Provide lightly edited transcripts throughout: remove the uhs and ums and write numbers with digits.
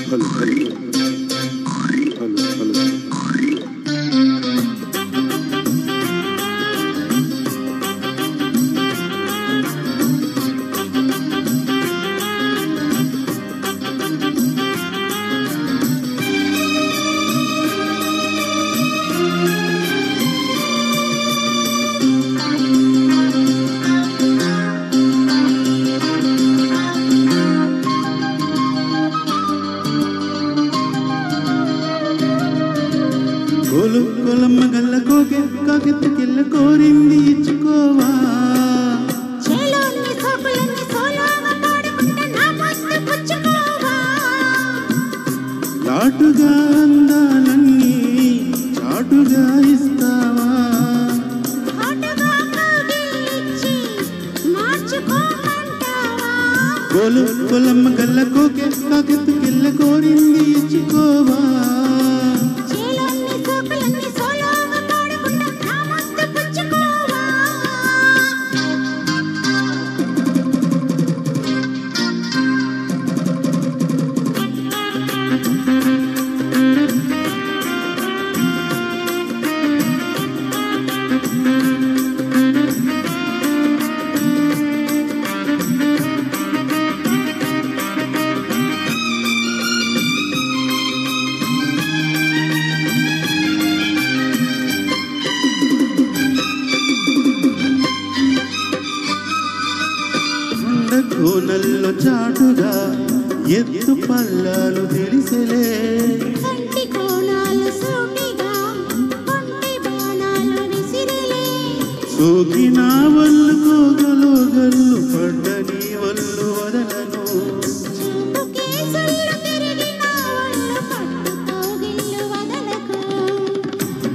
hello hello hello hello కోలు కోలమ్మ గల్ల కోగే కాకెత్తుకెళ్ళ కోరింది ఇచ్చుకోవా లాటుగా అందాలన్నీ చాటుగా ఇస్తావా కోలు కోలమ్మ గల్ల కోగే కాకెత్తుకెళ్ళ కోరింది ఇచ్చుకోవా కోనల్లో చాటుగా ఎత్తు పల్లాలు తెలిసలే సోకినా వల్లు కోగలో గల్లు పడ్డని వల్లు వదలను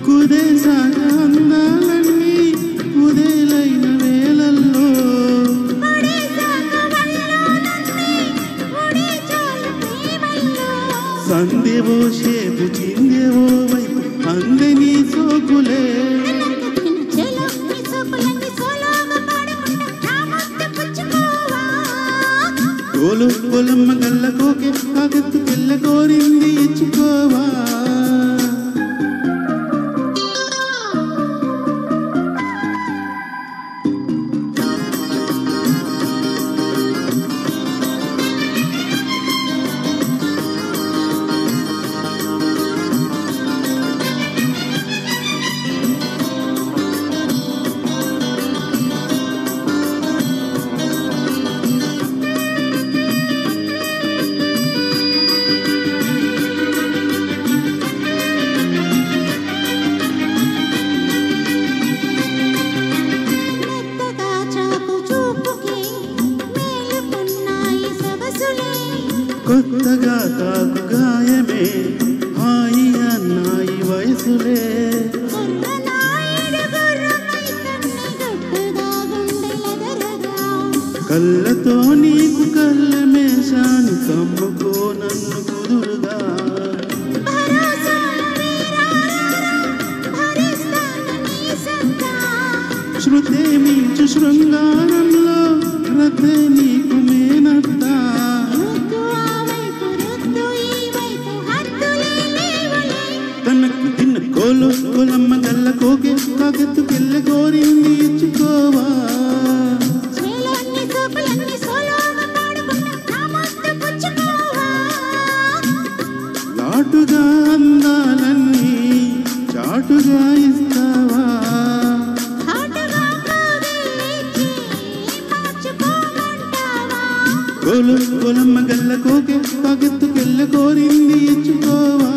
కుదేశాక అందాలన్నీ కుదేలైన వేళల్లో సందేవో షేపు చిందేవో వైపు అందని సోకులే కోలు కోలమ్మ గల్ల కోకే కాకెత్తుకెళ్ళ కోరింది ఇచ్చుకోవా కొత్తగా తాకు గాయమే హాయి అన్నాయి వయసులే కళ్ళతో నీకు కళ్ళమేశాను కమ్ముకో నన్ను కుదురుగా శృతే మించు శృంగారంలో రథే నీకు మేనత్తా తనకు తిన్న కోలు కోలమ్మ గల్ల కోకే కాకెత్తుకెళ్ళ కోరింది ఇచ్చుకోవా లాటుగా అందాలన్నీ చాటుగా ఇస్తావా కోలు కోలమ్మ గల్ల కోకే కాకెత్తుకెళ్ళ కోరింది ఇచ్చుకోవా